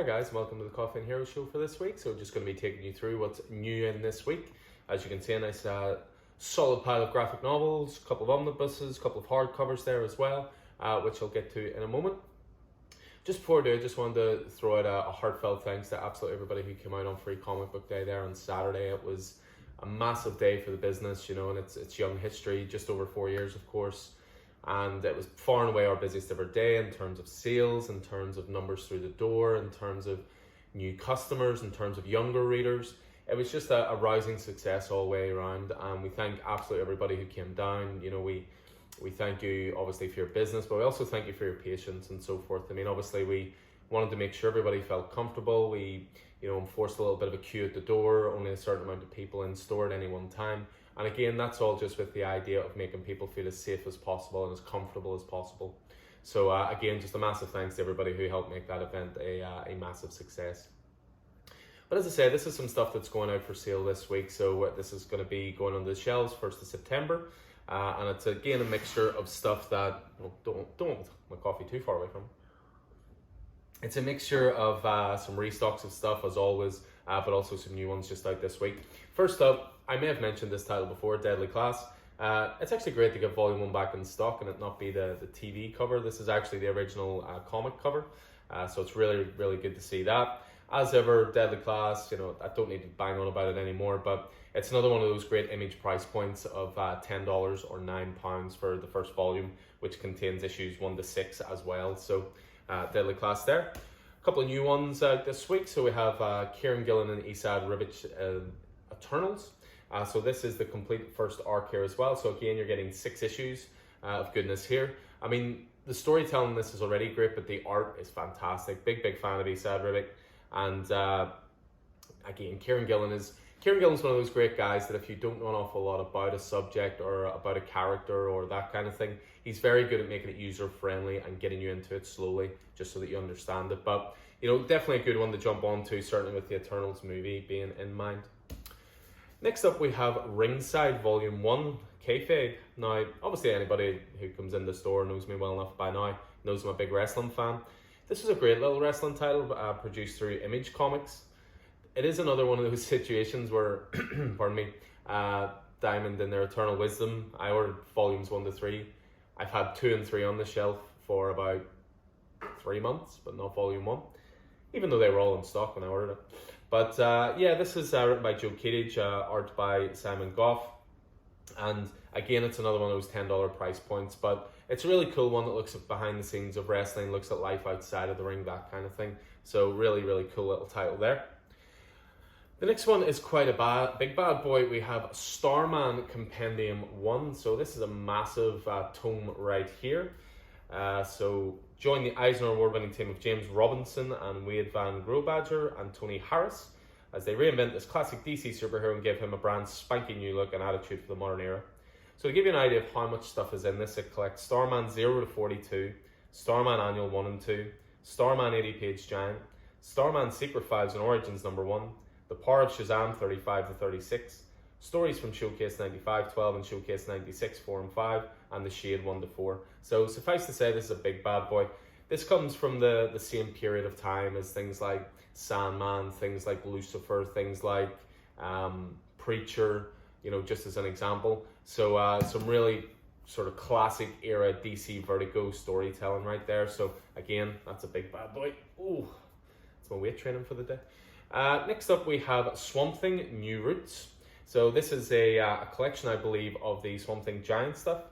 guys, and welcome to the Coffee and Hero Show for this week. So just going to be taking you through what's new in this week. As you can see, a nice solid pile of graphic novels, a couple of omnibuses, a couple of hardcovers there as well, which I'll get to in a moment. Just before I do, I just wanted to throw out a heartfelt thanks to absolutely everybody who came out on Free Comic Book Day there on Saturday. It was a massive day for the business, you know, and it's young history, just over 4 years, of course. And it was far and away our busiest ever day in terms of sales, in terms of numbers through the door, in terms of new customers, in terms of younger readers. It was just a rousing success all the way around, and we thank absolutely everybody who came down. You know, we thank you obviously for your business, but we also thank you for your patience and so forth. I mean, obviously we wanted to make sure everybody felt comfortable. We, you know, enforced a little bit of a queue at the door, only a certain amount of people in store at any one time. And again, that's all just with the idea of making people feel as safe as possible and as comfortable as possible. So again, just a massive thanks to everybody who helped make that event a massive success. But as I say, this is some stuff that's going out for sale this week. So this is going to be going on the shelves 1st of September. And it's again a mixture of stuff that, don't want my coffee too far away from me. It's a mixture of some restocks of stuff as always, but also some new ones just out this week. First up, I may have mentioned this title before, Deadly Class. It's actually great to get Volume 1 back in stock and it not be the TV cover. This is actually the original comic cover, so it's really, really good to see that. As ever, Deadly Class, you know, I don't need to bang on about it anymore, but it's another one of those great image price points of $10 or £9 for the first volume, which contains issues 1 to 6 as well. So Deadly Class there. A couple of new ones out this week. So we have Kieran Gillen and Esad Ribic Eternals. So this is the complete first arc here as well. So again, you're getting 6 issues of goodness here. I mean, the storytelling in this is already great, but the art is fantastic. Big fan of Esad Ribic. And again, Kieran Gillen's one of those great guys that if you don't know an awful lot about a subject or about a character or that kind of thing, he's very good at making it user-friendly and getting you into it slowly just so that you understand it. But, you know, definitely a good one to jump onto, certainly with the Eternals movie being in mind. Next up, we have Ringside Volume 1, Kayfabe. Now, obviously anybody who comes in the store knows me well enough by now, knows I'm a big wrestling fan. This is a great little wrestling title produced through Image Comics. It is another one of those situations where, pardon me, Diamond in their Eternal Wisdom, I ordered volumes 1 to 3. I've had 2 and 3 on the shelf for about 3 months, but not volume 1, even though they were all in stock when I ordered it. But yeah, this is written by Joe Keatinge, art by Simon Goff. And again, it's another one of those $10 price points, but it's a really cool one that looks at behind the scenes of wrestling, looks at life outside of the ring, that kind of thing. So really, really cool little title there. The next one is quite a big bad boy. We have Starman Compendium 1. So this is a massive tome right here. So join the Eisner Award-winning team of James Robinson and Wade Van Grobadger and Tony Harris as they reinvent this classic DC superhero and give him a brand spanking new look and attitude for the modern era. So to give you an idea of how much stuff is in this, it collects Starman 0 to 42, Starman Annual 1 and 2, Starman 80-page Giant, Starman Secret Files and Origins #1, The Power of Shazam 35 to 36, stories from Showcase 95, 12 and Showcase 96, 4 and 5, and The Shade 1 to 4. So suffice to say, this is a big bad boy. This comes from the same period of time as things like Sandman, things like Lucifer, things like Preacher, you know, just as an example. So some really sort of classic era DC Vertigo storytelling right there. So again, that's a big bad boy. Ooh, it's my weight training for the day. Next up, we have Swamp Thing New Roots. So this is a collection, I believe, of the Swamp Thing Giant stuff.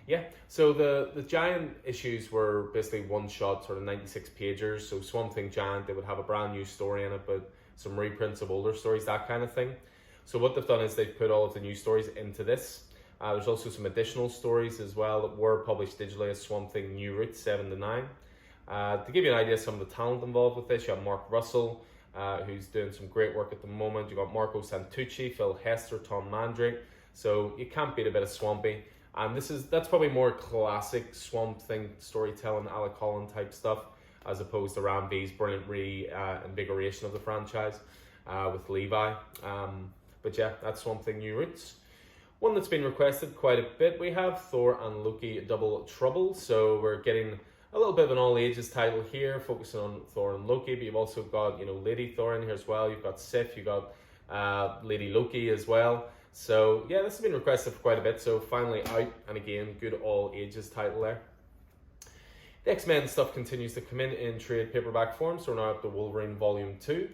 Yeah, so the Giant issues were basically one-shot, sort of 96 pagers. So Swamp Thing Giant, they would have a brand new story in it, but some reprints of older stories, that kind of thing. So what they've done is they've put all of the new stories into this. There's also some additional stories as well that were published digitally as Swamp Thing New Roots 7 to 9. To give you an idea of some of the talent involved with this, you have Mark Russell, who's doing some great work at the moment. You've got Marco Santucci, Phil Hester, Tom Mandrake. So you can't beat a bit of Swampy. And that's probably more classic Swamp Thing storytelling, Alec Holland type stuff, as opposed to Ram V's brilliant reinvigoration of the franchise with Levi. But yeah, that's Swamp Thing New Roots. One that's been requested quite a bit, we have Thor and Loki Double Trouble. So we're getting A little bit of an all ages title here, focusing on Thor and Loki, but you've also got, Lady Thor in here as well. You've got Sif, you've got Lady Loki as well. So yeah, this has been requested for quite a bit, so finally out, and again, good all ages title there. The X-Men stuff continues to come in trade paperback form, so we're now up to Wolverine Volume 2.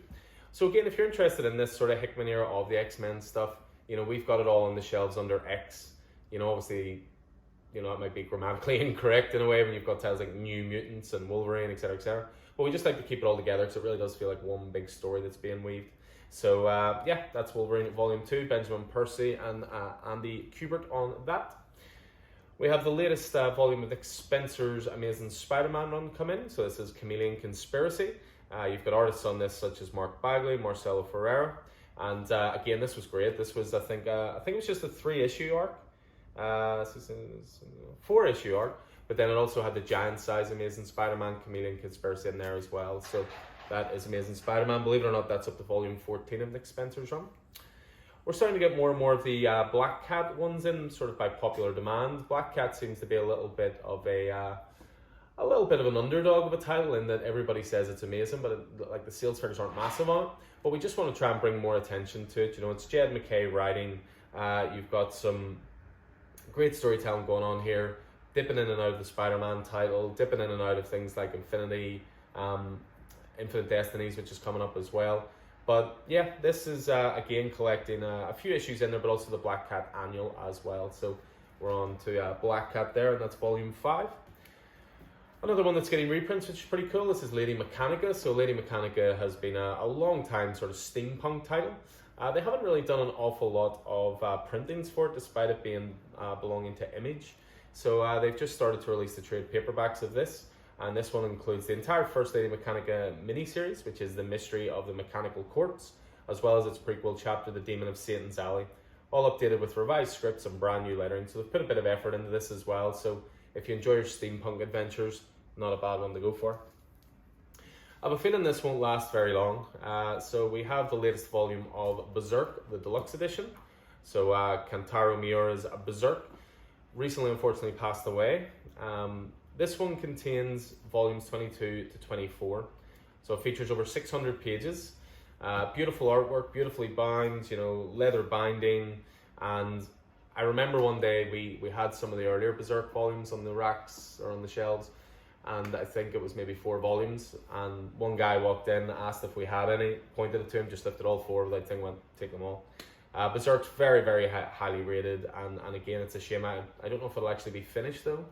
So again, if you're interested in this sort of Hickman era of the X-Men stuff, we've got it all on the shelves under X. Obviously, it might be grammatically incorrect in a way when you've got titles like New Mutants and Wolverine, etc., etc. But we just like to keep it all together because it really does feel like one big story that's being weaved. So yeah, that's Wolverine Volume 2, Benjamin Percy and Andy Kubert on that. We have the latest volume of Nick Spencer's Amazing Spider-Man run come in. So this is Chameleon Conspiracy. You've got artists on this such as Mark Bagley, Marcelo Ferreira. And again, this was great. This was, I think it was just a 3-issue arc. 4-issue arc, but then it also had the giant size Amazing Spider-Man Chameleon Conspiracy in there as well. So that is Amazing Spider-Man. Believe it or not, that's up to volume 14 of Nick Spencer's run. We're starting to get more and more of the Black Cat ones in, sort of by popular demand. Black Cat seems to be a little bit of an underdog of a title in that everybody says it's amazing, but the sales figures aren't massive on it. But we just want to try and bring more attention to it. It's Jed MacKay writing. You've got some great storytelling going on here, dipping in and out of the Spider-Man title, dipping in and out of things like Infinite Destinies, which is coming up as well. But yeah, this is again collecting a few issues in there, but also the Black Cat annual as well. So we're on to Black Cat there, and that's volume 5. Another one that's getting reprints, which is pretty cool. This is Lady Mechanica. So Lady Mechanica has been a long time sort of steampunk title. They haven't really done an awful lot of printings for it, despite it being belonging to Image. So they've just started to release the trade paperbacks of this. And this one includes the entire first Lady Mechanica miniseries, which is The Mystery of the Mechanical Courts, as well as its prequel chapter, The Demon of Satan's Alley, all updated with revised scripts and brand new lettering. So they've put a bit of effort into this as well. So if you enjoy your steampunk adventures, not a bad one to go for. I have a feeling this won't last very long. So we have the latest volume of Berserk, the deluxe edition. So Kentaro Miura's Berserk recently unfortunately passed away. This one contains volumes 22 to 24. So it features over 600 pages. Beautiful artwork, beautifully bound, leather binding. And I remember one day we had some of the earlier Berserk volumes on the racks or on the shelves. And I think it was maybe 4 volumes. And one guy walked in, asked if we had any, pointed it to him, just lifted all 4 without thinking, went, take them all. Berserk's very, very highly rated. And again, it's a shame. I don't know if it'll actually be finished though,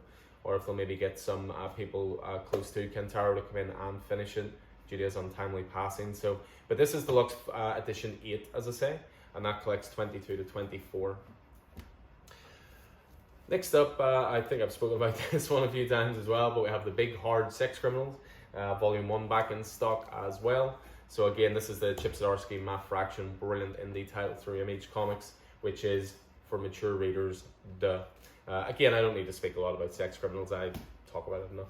or if they'll maybe get some people close to Kentaro to come in and finish it due to his untimely passing. So, but this is deluxe edition 8, as I say, and that collects 22 to 24. Next up, I think I've spoken about this one a few times as well, but we have the Big Hard Sex Criminals, volume 1 back in stock as well. So again, this is the Chip Zdarsky Matt Fraction brilliant indie title through Image Comics, which is for mature readers, again, I don't need to speak a lot about Sex Criminals, I talk about it enough.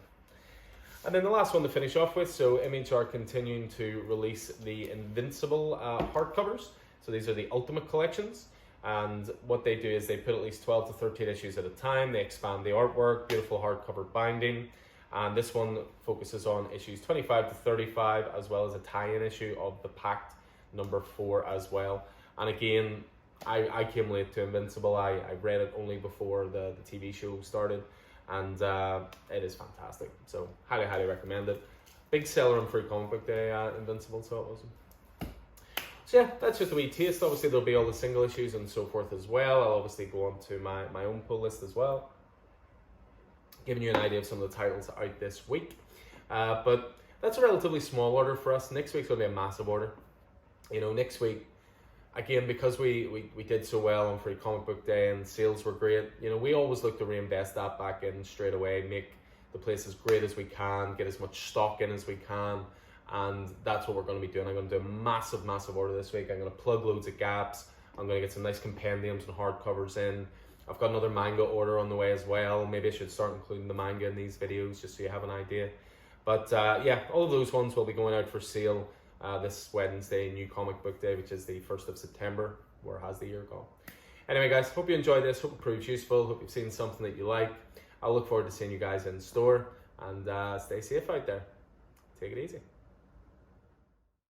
And then the last one to finish off with, so Image are continuing to release the Invincible hardcovers. So these are the Ultimate Collections, and what they do is they put at least 12 to 13 issues at a time. They expand the artwork, beautiful hardcover binding, and this one focuses on issues 25 to 35, as well as a tie-in issue of The Pact number 4 as well. And again, I came late to Invincible. I read it only before the TV show started, and it is fantastic. So highly, highly recommend it. Big seller on Free Comic Book Day, Invincible, so it wasn't. So yeah, that's just a wee taste. Obviously there'll be all the single issues and so forth as well. I'll obviously go on to my own pull list as well, giving you an idea of some of the titles out this week. But that's a relatively small order for us. Next week's going to be a massive order. Next week, again, because we did so well on Free Comic Book Day and sales were great, we always look to reinvest that back in straight away, make the place as great as we can, get as much stock in as we can, and that's what we're going to be doing. I'm going to do a massive, massive order this week. I'm going to plug loads of gaps. I'm going to get some nice compendiums and hardcovers in. I've got another manga order on the way as well. Maybe I should start including the manga in these videos just so you have an idea. But yeah, all of those ones will be going out for sale this Wednesday, New Comic Book Day, which is the 1st of September. Where has the year gone? Anyway, guys, hope you enjoyed this. Hope it proves useful. Hope you've seen something that you like. I'll look forward to seeing you guys in store. and stay safe out there. Take it easy.